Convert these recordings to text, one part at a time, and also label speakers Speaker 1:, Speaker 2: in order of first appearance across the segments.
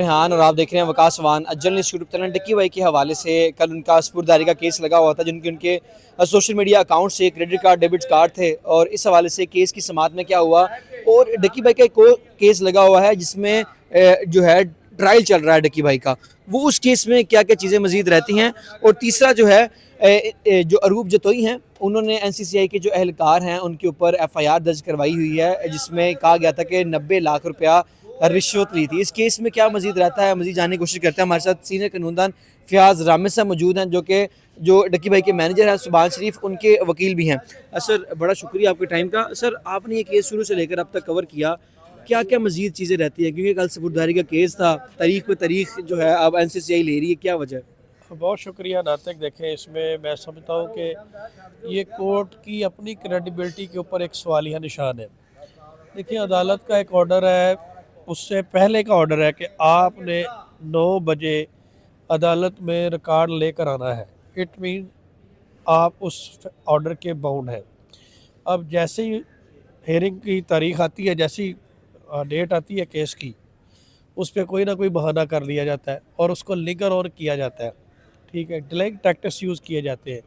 Speaker 1: रेहान और आप देख रहे हैं वकास वान जर्नलिस्ट यूट्यूब चैनल। डक्की भाई के हवाले से कल उनका स्पुर्दारी का केस लगा हुआ था, जिनके उनके सोशल मीडिया अकाउंट से क्रेडिट कार्ड डेबिट कार्ड थे, और इस हवाले से केस की समाअत में क्या हुआ और डक्की भाई का एक और केस लगा हुआ है जिसमें जो है ट्रायल चल रहा है डक्की भाई का, वो उस केस में क्या क्या चीज़ें मजीद रहती हैं। और तीसरा जो है जो अरूब जतोई हैं, उन्होंने NCCI के जो एहलकार हैं उनके ऊपर FIR दर्ज करवाई हुई है, जिसमें कहा गया था कि 90 लाख रुपया रिश्वत ली थी। इस केस में क्या मजीद रहता है, मजीद जानने की कोशिश करते हैं। हमारे साथ सीनियर कानूनदान फ़याज़ रामिद साहब मौजूद हैं, जो डक्की भाई के मैनेजर हैं, सुभान शरीफ उनके वकील भी हैं। सर, बड़ा शुक्रिया आपके टाइम का। सर, आपने ये केस शुरू से लेकर अब तक कवर किया, क्या क्या मजीद चीज़ें रहती हैं, क्योंकि कल सबूतदारी का केस था, तारीख पे तारीख जो है अब NCCI ले रही है, क्या वजह है?
Speaker 2: बहुत शुक्रिया नातिक। देखें, इसमें मैं समझता हूँ कि ये कोर्ट की अपनी क्रेडिबिलिटी के ऊपर एक सवालिया निशान है। देखिए, अदालत का एक ऑर्डर है, उससे पहले का ऑर्डर है कि आपने 9 बजे अदालत में रिकॉर्ड लेकर आना है। इट मीन आप उस ऑर्डर के बाउंड हैं। अब जैसे ही हेयरिंग की तारीख आती है, जैसी डेट आती है केस की, उस पर कोई ना कोई बहाना कर लिया जाता है और उसको लिंगर और किया जाता है। ठीक है, डिलेइंग टैक्टिक्स यूज़ किए जाते हैं।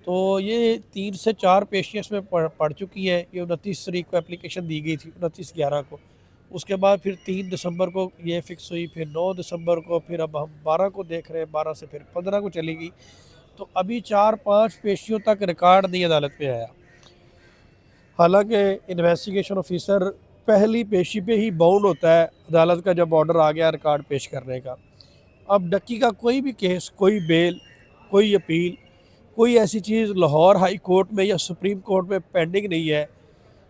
Speaker 2: तो ये 3 से 4 पेशियाँ इसमें पड़ चुकी हैं। ये 29 तारीख को एप्लीकेशन दी गई थी, 29/11 को। उसके बाद फिर 3 दिसंबर को ये फ़िक्स हुई, फिर 9 दिसंबर को, फिर अब हम 12 को देख रहे हैं, 12 से फिर 15 को चली गई। तो अभी 4-5 पेशियों तक रिकॉर्ड नहीं अदालत में आया। हालांकि इन्वेस्टिगेशन ऑफिसर पहली पेशी पे ही बाउंड होता है अदालत का, जब ऑर्डर आ गया रिकॉर्ड पेश करने का। अब डक्की का कोई भी केस, कोई बेल, कोई अपील, कोई ऐसी चीज़ लाहौर हाई कोर्ट में या सुप्रीम कोर्ट में पेंडिंग नहीं है,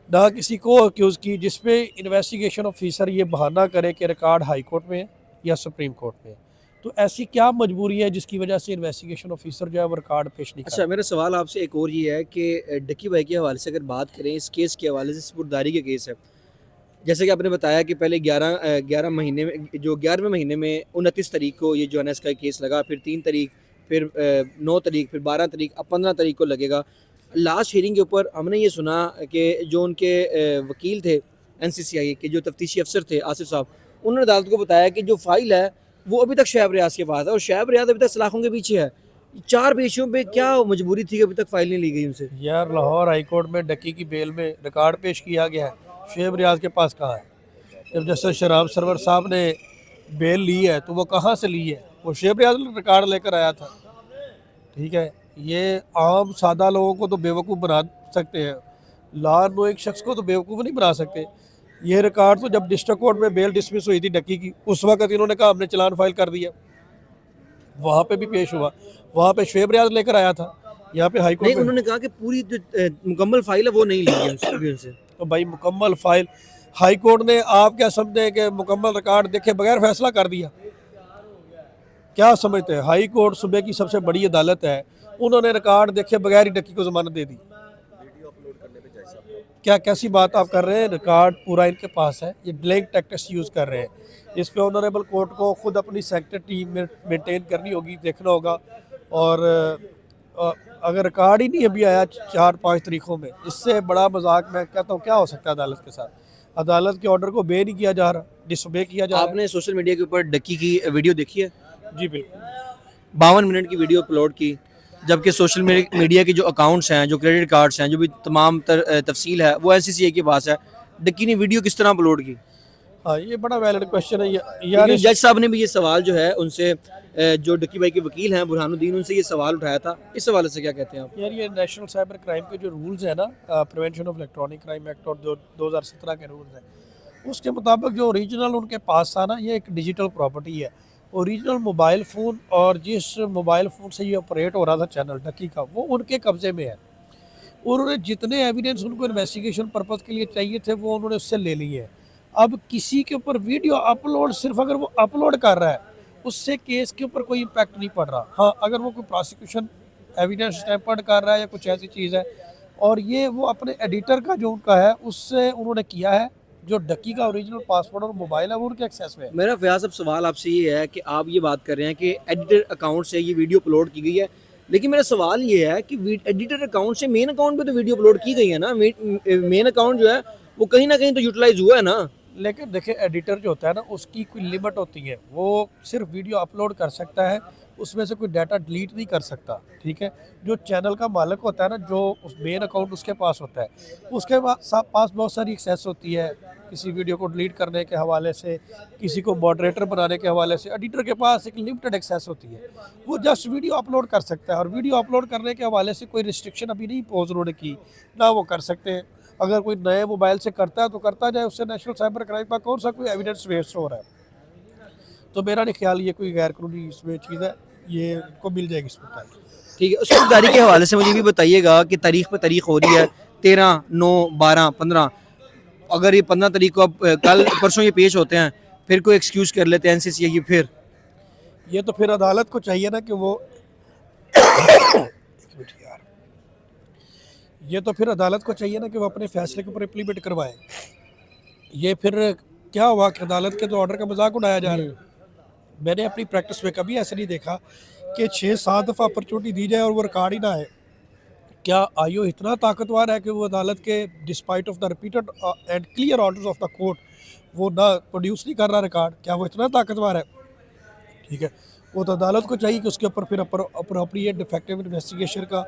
Speaker 2: ना किसी को अक्यूज़ की जिस पे इन्वेस्टिगेशन ऑफिसर ये बहाना करे कि रिकॉर्ड हाई कोर्ट में है या सुप्रीम कोर्ट में है। तो ऐसी क्या मजबूरी है जिसकी वजह से इन्वेस्टिगेशन ऑफिसर जो है वो रिकॉर्ड पेश नहीं कर
Speaker 1: अच्छा,
Speaker 2: रहा?
Speaker 1: मेरा सवाल आपसे एक और ये है कि डक्की भाई के हवाले से अगर बात करें, इस केस के हवाले से, स्पुर्दारी के केस है, जैसे कि आपने बताया कि पहले 11 महीने में, जो 11वें महीने में 29 तारीख को ये जो है ना इसका केस लगा, फिर 3 तारीख, फिर 9 तारीख, फिर 12 तारीख, अब 15 तारीख को लगेगा। लास्ट हियरिंग के ऊपर हमने ये सुना कि जो उनके वकील थे NCCI के, जो तफ्तीशी अफसर थे आसिफ साहब, उन्होंने अदालत को बताया कि जो फाइल है वो अभी तक शैब रियाज के पास है, और शैब रियाज अभी तक सलाखों के पीछे है। 4 पेशियों पे क्या मजबूरी थी कि अभी तक फाइल नहीं ली गई उनसे?
Speaker 2: यार, लाहौर हाई कोर्ट में डक्की की बेल में रिकॉर्ड पेश किया गया है, शेब रियाज के पास कहाँ है? जब जस्टिस शराब सरवर साहब ने बेल ली है तो वो कहाँ से ली है? वो शेब रियाज रिकॉर्ड लेकर आया था। ठीक है, ये आम सादा लोगों को तो बेवकूफ़ बना सकते हैं, लॉ नोइंग शख्स को तो बेवकूफ़ नहीं बना सकते। ये रिकॉर्ड तो जब डिस्ट्रिक्ट कोर्ट में बेल डिसमिस हुई थी डक्की की, उस वक्त इन्होंने कहा हमने चालान फाइल कर दिया, वहाँ पे भी पेश हुआ, वहाँ पे शेब रियाज लेकर आया था, यहाँ पे हाई
Speaker 1: नहीं,
Speaker 2: कोर्ट में।
Speaker 1: उन्होंने कहा कि पूरी जो मुकम्मल फाइल है वो नहीं ली गई अभी उनसे।
Speaker 2: तो भाई, मुकम्मल फाइल हाई कोर्ट ने, आप क्या समझते हैं कि मुकम्मल रिकॉर्ड देखे बगैर फैसला कर दिया? क्या समझते हैं? हाई कोर्ट सुबह की सबसे बड़ी अदालत है, उन्होंने रिकॉर्ड देखे बगैर ही डक्की को जमानत दे दी। क्या कैसी बात आप कर रहे हैं? रिकॉर्ड पूरा इनके पास है, ये डिलेइंग टैक्टिक्स यूज़ कर रहे हैं। इस पे ऑनरेबल कोर्ट को खुद अपनी सेक्रेटरी टीम मेंटेन करनी होगी, देखना होगा। और अगर रिकॉर्ड ही नहीं अभी आया 4-5 तारीखों में, इससे बड़ा मजाक मैं कहता हूँ क्या हो सकता है अदालत के साथ? अदालत के ऑर्डर को बे नहीं किया जा रहा, डिसबे किया जा रहा
Speaker 1: आपने सोशल मीडिया के ऊपर डक्की की वीडियो देखी है?
Speaker 2: है। जी बिल्कुल।
Speaker 1: 52 मिनट की वीडियो अपलोड की, जबकि सोशल मीडिया के जो अकाउंट्स हैं, जो क्रेडिट कार्ड्स हैं, जो भी तमाम तफसील है वो NCCI के पास है। डक्की ने वीडियो किस तरह अपलोड की?
Speaker 2: हाँ, ये बड़ा वैलिड क्वेश्चन है यार।
Speaker 1: क्योंकि जज साहब ने भी ये सवाल जो है उनसे, जो डक्की भाई के वकील हैं बुरहानुद्दीन, उनसे ये सवाल उठाया था। इस हवाले से क्या कहते हैं आप?
Speaker 2: यार, ये नेशनल साइबर क्राइम के जो रूल्स है ना, prevention of electronic crime act और जो 2017 के रूल्स हैं, उसके मुताबिक जो ओरिजिनल उनके पास था ना, ये एक डिजिटल प्रॉपर्टी है। ओरिजिनल मोबाइल फ़ोन, और जिस मोबाइल फ़ोन से ये ऑपरेट हो रहा था चैनल डक्की का, वो उनके कब्ज़े में है। उन्होंने जितने एविडेंस उनको इन्वेस्टिगेशन पर्पज़ के लिए चाहिए थे वो उन्होंने उससे ले लिए हैं। अब किसी के ऊपर वीडियो अपलोड, सिर्फ अगर वो अपलोड कर रहा है, उससे केस के ऊपर कोई इम्पैक्ट नहीं पड़ रहा। हाँ, अगर वो कोई प्रोसिक्यूशन एविडेंस टैम्पर्ड कर रहा है या कुछ ऐसी चीज़ है, और ये वो अपने एडिटर का जो उनका है उससे उन्होंने किया है, जो डक्की का ओरिजिनल पासवर्ड और मोबाइल है वो उनके एक्सेस में है।
Speaker 1: मेरा फ़याज़, अब सवाल आपसे ये है कि आप ये बात कर रहे हैं कि एडिटर अकाउंट से ये वीडियो अपलोड की गई है, लेकिन मेरा सवाल ये है कि एडिटर अकाउंट से मेन अकाउंट पे तो वीडियो अपलोड की गई है ना। मेन अकाउंट जो है वो कहीं ना कहीं तो यूटिलाइज हुआ है ना।
Speaker 2: लेकिन देखिए एडिटर जो होता है ना उसकी कोई लिमिट होती है, वो सिर्फ वीडियो अपलोड कर सकता है, उसमें से कोई डाटा डिलीट नहीं कर सकता, ठीक है। जो चैनल का मालिक होता है ना, जो उस मेन अकाउंट उसके पास होता है, उसके पास बहुत सारी एक्सेस होती है, किसी वीडियो को डिलीट करने के हवाले से, किसी को मॉडरेटर बनाने के हवाले से। एडिटर के पास एक लिमिटेड एक्सेस होती है, वो जस्ट वीडियो अपलोड कर सकता है, और वीडियो अपलोड करने के हवाले से कोई रिस्ट्रिक्शन अभी नहीं पोज उन्होंने की, ना वो कर सकते हैं। अगर कोई नए मोबाइल से करता है तो करता जाए, उससे नेशनल साइबर क्राइम का कौन सा कोई एविडेंस वेस्ट हो रहा है। तो मेरा नहीं ख्याल ये कोई गैर कानूनी इसमें चीज़ है, ये को मिल जाएगी इसमें टाइम।
Speaker 1: ठीक है, उस खरीदारी के हवाले से मुझे भी बताइएगा कि तारीख पे तारीख हो रही है 13, 9, 12, 15। अगर ये 15 तारीख को अब कल परसों ये पेश होते हैं, फिर कोई एक्सक्यूज़ कर लेते हैं एनसीसी, ये फिर
Speaker 2: ये तो फिर अदालत को चाहिए ना कि वो एक मिनट यार, ये तो फिर अदालत को चाहिए ना कि वो अपने फैसले के ऊपर इम्प्लीमेंट करवाए। ये फिर क्या हुआ कि अदालत के तो ऑर्डर का मजाक उड़ाया जा रहा है। मैंने अपनी प्रैक्टिस में कभी ऐसे नहीं देखा कि 6-7 दफ़ा अपॉर्चुनिटी दी जाए और वो रिकॉर्ड ही ना आए। क्या आईओ इतना ताकतवर है कि वो अदालत के despite of the repeated and clear orders of the court वो ना प्रोड्यूस नहीं कर रहा रिकॉर्ड? क्या वो इतना ताकतवर है? ठीक है, वो तो अदालत को चाहिए कि उसके ऊपर फिर अप्रोप्रिएट डिफेक्टिव इन्वेस्टिगेशन का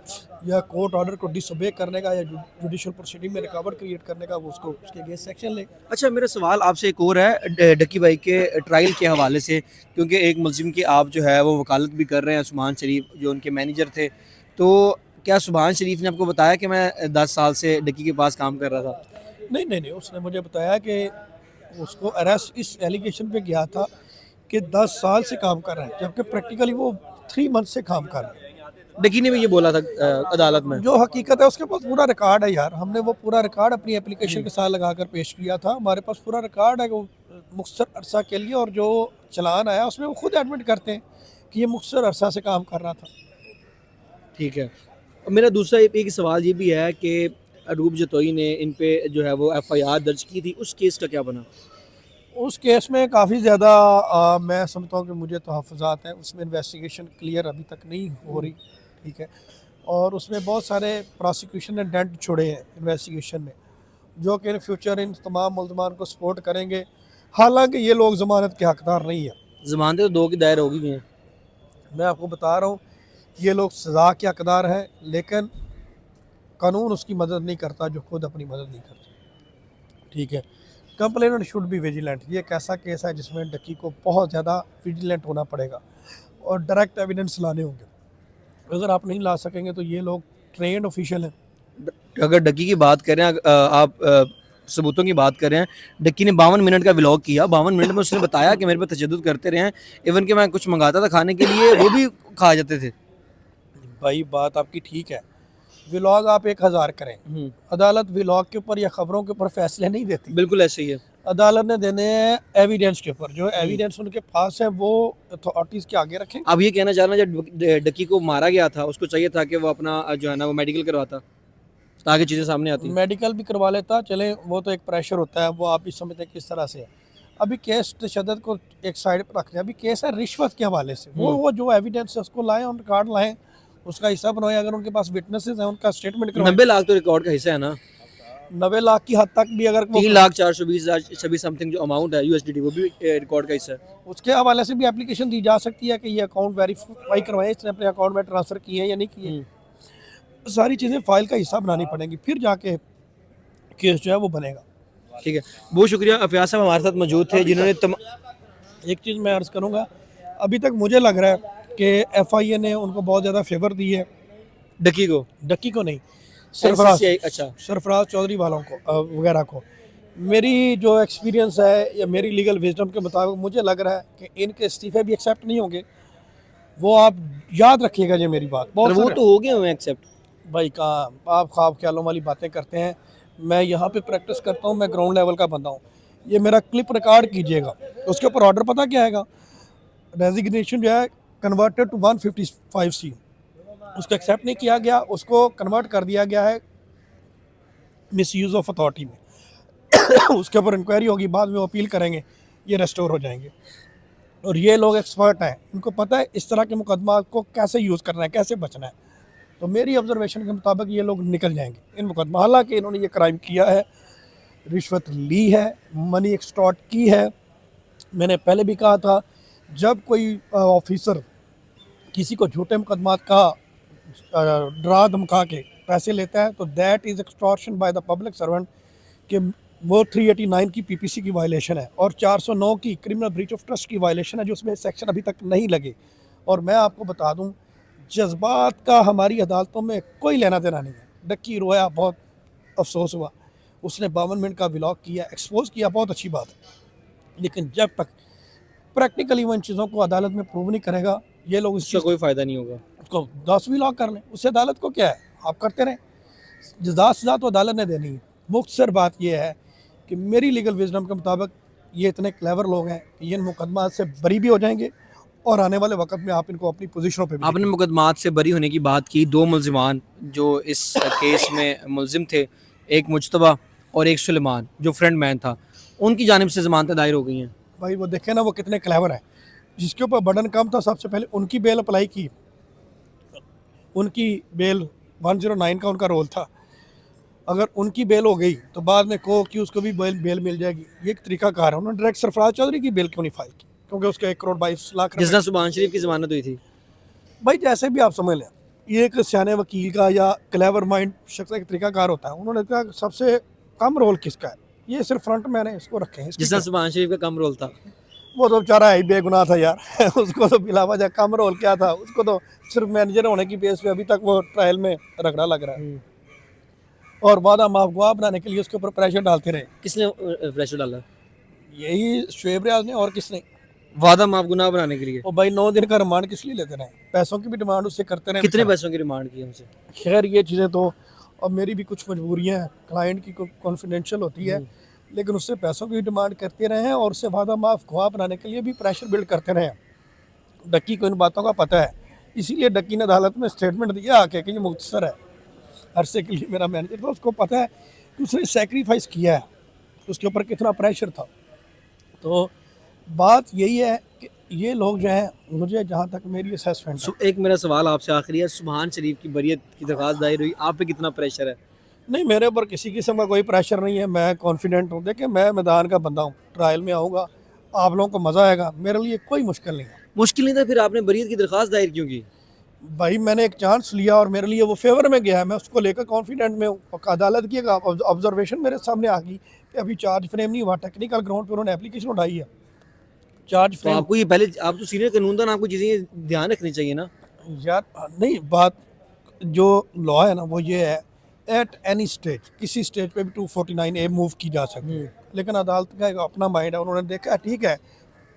Speaker 2: या कोर्ट ऑर्डर को डिसोबे करने का या जुडिशियल प्रोसीडिंग में रुकावट क्रिएट करने का वो उसको उसके अगेंस्ट सेक्शन ले।
Speaker 1: अच्छा, मेरा सवाल आपसे एक और है डक्की भाई के ट्रायल के हवाले से, क्योंकि एक मुलजिम की आप जो है वो वकालत भी कर रहे हैं, सुभान शरीफ जो उनके मैनेजर थे। तो क्या सुभान शरीफ ने आपको बताया कि मैं 10 साल से डक्की के पास काम कर रहा था?
Speaker 2: नहीं नहीं नहीं, उसने मुझे बताया कि उसको अरेस्ट इस एलिगेशन पे गया था कि 10 साल से काम कर रहा है, जबकि प्रैक्टिकली वो 3 मंथ से काम कर रहा है।
Speaker 1: डक्की ने भी ये बोला था अदालत में।
Speaker 2: जो हकीकत है उसके पास पूरा रिकॉर्ड है यार, हमने वो पूरा रिकॉर्ड अपनी एप्लीकेशन के साथ लगाकर पेश किया था, हमारे पास पूरा रिकॉर्ड है। वो मुख्तर अरसा के लिए, और जो चलान आया उसमें वो खुद एडमिट करते हैं कि ये मुख्तर अरसा से काम कर रहा था।
Speaker 1: ठीक है, और मेरा दूसरा एक सवाल ये भी है कि अरूब जतोई ने इन पे जो है वो एफआईआर दर्ज की थी, उस केस का क्या बना?
Speaker 2: उस केस में काफ़ी ज़्यादा मैं समझता हूँ कि मुझे तहफ़्फ़ुज़ात हैं, उसमें इन्वेस्टिगेशन क्लियर अभी तक नहीं हो रही, ठीक है। और उसमें बहुत सारे प्रोसिक्यूशन ने डेंट छोड़े हैं इन्वेस्टिगेशन में, जो कि इन फ्यूचर इन तमाम मुल्ज़मान को सपोर्ट करेंगे। हालांकि ये लोग ज़मानत के हकदार नहीं है।
Speaker 1: जमानतें तो 2 की दायर हो गई हैं।
Speaker 2: मैं आपको बता रहा हूँ, ये लोग सज़ा के हकदार हैं, लेकिन कानून उसकी मदद नहीं करता जो खुद अपनी मदद नहीं करता, ठीक है। Complainant should be vigilant. ये एक ऐसा केस है जिसमें डक्की को बहुत ज़्यादा विजिलेंट होना पड़ेगा और डायरेक्ट एविडेंस लाने होंगे। अगर आप नहीं ला सकेंगे तो ये लोग ट्रेंड ऑफिशियल हैं।
Speaker 1: अगर डक्की की बात करें, आप सबूतों की बात करें, डक्की ने 52 मिनट का व्लॉग किया। 52 मिनट में उसने बताया कि मेरे पे तशद्दुद करते रहे हैं, इवन कि मैं कुछ मंगाता था खाने के लिए वो भी खा जाते थे।
Speaker 2: भाई बात आपकी ठीक है, व्लॉग आप 1000 करें, अदालत व्लॉग के ऊपर या खबरों के ऊपर फैसले नहीं देती।
Speaker 1: बिल्कुल ऐसे ही है।
Speaker 2: अदालत ने देने हैं एविडेंस के ऊपर, जो एविडेंस उनके पास है वो अथॉरिटीज़ के आगे रखें।
Speaker 1: आप ये कहना चाह रहे हैं जब डक्की को मारा गया था उसको चाहिए था कि वो अपना जो है ना वो मेडिकल करवाता, ताकि चीज़ें सामने आती।
Speaker 2: मेडिकल भी करवा लेता, चले वो तो एक प्रेशर होता है, वो आप भी समझते हैं किस तरह से है। अभी केस तशद्दुद को एक साइड पर रखते हैं, अभी केस है रिश्वत के हवाले से। वो जो एविडेंस है उसको लाएं, ऑन रिकॉर्ड लाएं, उसका हिस्सा बनवाएं। अगर उनके पास विटनेसेस हैं उनका स्टेटमेंट करवाएं।
Speaker 1: 90 लाख तो रिकॉर्ड का हिस्सा है ना।
Speaker 2: 90 लाख की हद तक भी अगर
Speaker 1: 3,420,000 समथिंग जो अमाउंट है यूएसडीटी, वो भी रिकॉर्ड का हिस्सा है।
Speaker 2: उसके हवाले से भी एप्लीकेशन दी जा सकती है कि ये अकाउंट वेरीफाई करवाएं, इसने अपने अकाउंट में ट्रांसफ़र किए हैं या नहीं किए। सारी चीज़ें फाइल का हिस्सा बनानी पड़ेंगी, फिर जाके केस जो है वो बनेगा।
Speaker 1: ठीक है, बहुत शुक्रिया। अफयाज साहब हमारे साथ मौजूद थे जिन्होंने
Speaker 2: एक चीज़ मैं अर्ज़ करूँगा, अभी तक मुझे लग रहा है कि एफआईए ने उनको बहुत ज़्यादा फेवर दी है,
Speaker 1: डक्की को
Speaker 2: नहीं,
Speaker 1: अच्छा
Speaker 2: सरफराज चौधरी वालों को वगैरह को। मेरी जो एक्सपीरियंस है या मेरी लीगल विजडम के मुताबिक मुझे लग रहा है कि इनके इस्तीफे भी एक्सेप्ट नहीं होंगे। वो आप याद रखिएगा ये मेरी बात।
Speaker 1: बहुत वो तो हो गए हुए एक्सेप्ट।
Speaker 2: भाई कहाँ आप ख्वाब ख्यालों वाली बातें करते हैं। मैं यहाँ पे प्रैक्टिस करता हूँ, मैं ग्राउंड लेवल का बंदा हूँ। ये मेरा क्लिप रिकॉर्ड कीजिएगा, उसके ऊपर ऑर्डर पता क्या आएगा, रेजिग्नेशन जो है कन्वर्टेड टू 155C, उसको एक्सेप्ट नहीं किया गया, उसको कन्वर्ट कर दिया गया है मिसयूज़ ऑफ अथॉरिटी में। उसके ऊपर इंक्वायरी होगी, बाद में वो अपील करेंगे, ये रेस्टोर हो जाएंगे। और ये लोग एक्सपर्ट हैं, इनको पता है इस तरह के मुकदमा को कैसे यूज़ करना है, कैसे बचना है। तो मेरी ऑब्जर्वेशन के मुताबिक ये लोग निकल जाएंगे इन मुकदमा। हालांकि इन्होंने ये क्राइम किया है, रिश्वत ली है, मनी एक्सटॉर्ट की है। मैंने पहले भी कहा था, जब कोई ऑफिसर किसी को झूठे मुकदमात का डरा धमका के पैसे लेता है तो that is extortion by the public servant, कि वो 389 की पीपीसी की वायलेशन है और 409 की क्रिमिनल ब्रीच ऑफ ट्रस्ट की वायलेशन है, जो उसमें सेक्शन अभी तक नहीं लगे। और मैं आपको बता दूं, जज्बात का हमारी अदालतों में कोई लेना देना नहीं है। डक्की रोया, बहुत अफसोस हुआ, उसने 52 मिनट का व्लॉग किया, एक्सपोज किया, बहुत अच्छी बात है। लेकिन जब तक प्रैक्टिकली वो इन चीज़ों को अदालत में प्रूव नहीं करेगा, ये लोग इस
Speaker 1: उसका
Speaker 2: चीज़
Speaker 1: कोई फ़ायदा नहीं होगा।
Speaker 2: को 10 व्लॉग कर लें, उससे अदालत को क्या है, आप करते रहें। सज़ा तो अदालत ने देनी है। मुख्तसर बात यह है कि मेरी लीगल विजडम के मुताबिक ये इतने क्लेवर लोग हैं कि ये इन मुकदमा से बरी भी हो जाएंगे और आने वाले वक्त में आप इनको अपनी पोजीशनों पे भी
Speaker 1: आपने मुकदमात से बरी होने की बात की। 2 मुलज़िमान जो इस केस में मुलज़िम थे, एक मुज्तबा और एक सुलेमान जो फ्रंट मैन था, उनकी जानिब से ज़मानतें दायर हो गई हैं।
Speaker 2: भाई वो देखे ना वो कितने क्लेवर हैं। जिसके ऊपर बर्डन कम था, सबसे पहले उनकी बेल अप्लाई की, उनकी बेल 109 का उनका रोल था। अगर उनकी बेल हो गई तो बाद में को कि उसको भी बेल मिल जाएगी, ये एक तरीकाकार है। उन्होंने डायरेक्ट सरफराज चौधरी की बेल क्यों नहीं फाइल की, क्योंकि उसके 1 करोड़ 22 लाख
Speaker 1: जिस तरह सुभान शरीफ की ज़मानत हुई थी।
Speaker 2: भाई जैसे भी आप समझ लें, ये एक सियाने वकील का या क्लेवर माइंड शख्स का एक तरीकाकार होता है। उन्होंने कहा सबसे कम रोल किसका है, ये सिर्फ फ्रंट मैन है, इसको रखें।
Speaker 1: जिस तरह सुभान शरीफ का कम रोल था।
Speaker 2: वो तो बेचारा है ही बेगुनाह था यार उसको तो बिला वजह कम रोल क्या था, उसको तो सिर्फ मैनेजर होने की बेस पे अभी तक वो ट्रायल में रगड़ा लग रहा है। और वादा माफ गवाह बनाने के लिए उसके ऊपर प्रेशर डालते रहे।
Speaker 1: किसने प्रेशर डाला?
Speaker 2: यही शुएब रियाज ने, और किसने?
Speaker 1: वादा माफ गुनाह बनाने के लिए।
Speaker 2: और भाई 9 दिन का रिमांड किस लिए लेते रहे? पैसों की भी डिमांड उससे करते रहे।
Speaker 1: कितने पैसों की रिमांड की हमसे?
Speaker 2: खैर ये चीज़ें तो, अब मेरी भी कुछ मजबूरियाँ हैं, क्लाइंट की कॉन्फिडेंशियल होती है, लेकिन उससे पैसों की डिमांड करते रहे हैं और उससे वादा माफ गवाह बनाने के लिए भी प्रेशर बिल्ड करते रहे हैं। डक्की को इन बातों का पता है, इसीलिए डक्की ने अदालत में स्टेटमेंट दिया आके कि ये मुख्तसर है, अरसे के लिए मेरा मैनेजर था, उसको पता है कि उसने सेक्रीफाइस किया है, उसके ऊपर कितना प्रेशर था। तो बात यही है कि ये लोग जो हैं, मुझे जहाँ तक मेरी असेसमेंट
Speaker 1: एक मेरा सवाल आपसे आखिरी है, सुभान शरीफ की बरियत की दरख्वास्त दायर हुई, आप पे कितना प्रेशर है?
Speaker 2: नहीं, मेरे ऊपर किसी किस्म का कोई प्रेशर नहीं है, मैं कॉन्फिडेंट हूँ। देखिए मैं मैदान का बंदा हूँ, ट्रायल में आऊँगा, आप लोगों को मज़ा आएगा, मेरे लिए कोई मुश्किल नहीं है।
Speaker 1: मुश्किल नहीं था, फिर आपने बरियत की दरख्वास्त दायर क्यों की?
Speaker 2: भाई मैंने एक चांस लिया और मेरे लिए वो फेवर में गया है, मैं उसको लेकर कॉन्फिडेंट में हूँ। अदालत की ऑब्जर्वेशन मेरे सामने आ गई कि अभी चार्ज फ्रेम नहीं हुआ, टेक्निकल ग्राउंड पर उन्होंने एप्लीकेशन उठाई है। चार्ज
Speaker 1: तो
Speaker 2: फ्रेम
Speaker 1: आपको ये पहले, आप तो सीनियर कानूनदान, आपको चीज़ें ध्यान रखनी चाहिए ना।
Speaker 2: यार नहीं, बात जो लॉ है ना वो ये है, एट एनी स्टेज, किसी स्टेज पे भी 249A मूव की जा सकती है। लेकिन अदालत का एक अपना माइंड है, उन्होंने देखा ठीक है,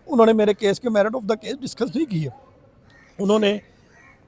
Speaker 2: उन्होंने मेरे केस के merit of the case discuss नहीं किए, उन्होंने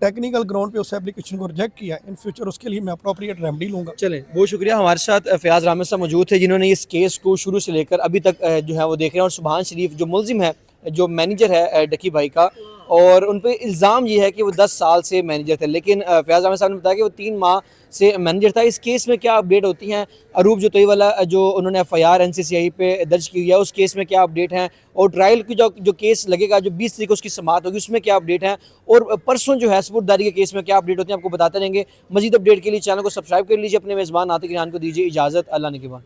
Speaker 2: टेक्निकल ग्राउंड पे उस एप्लीकेशन को रिजेक्ट किया। इन फ्यूचर उसके लिए मैं अप्रोप्रिएट रेमेडी लूँगा।
Speaker 1: चलें, बहुत शुक्रिया। हमारे साथ फयाज़ रामेद साहब मौजूद थे, जिन्होंने इस केस को शुरू से लेकर अभी तक जो है वो देख रहे हैं। और सुभान शरीफ जो मुलजिम है, जो मैनेजर है डक्की भाई का, और उन पे इल्ज़ाम ये है कि वो 10 साल से मैनेजर थे। लेकिन फयाज़ रामेद साहब ने बताया कि वो 3 माह से मैनेजर था। इस केस में क्या अपडेट होती हैं? अरूब जोतई वाला जो उन्होंने FIR NCCI पे दर्ज की हुई है, उस केस में क्या अपडेट हैं? और ट्रायल की जो केस लगेगा, जो 20 तारीख को उसकी समाअत होगी, उसमें क्या अपडेट हैं? और परसों जो है सपुर्ददारी के केस में क्या अपडेट होती है, आपको बताते रहेंगे। मज़ीद अपडेट के लिए चैनल को सब्सक्राइब कर लीजिए। अपने मेज़बान नातिक रियान को दीजिए इजाज़त। अल्लाह ने के बाद।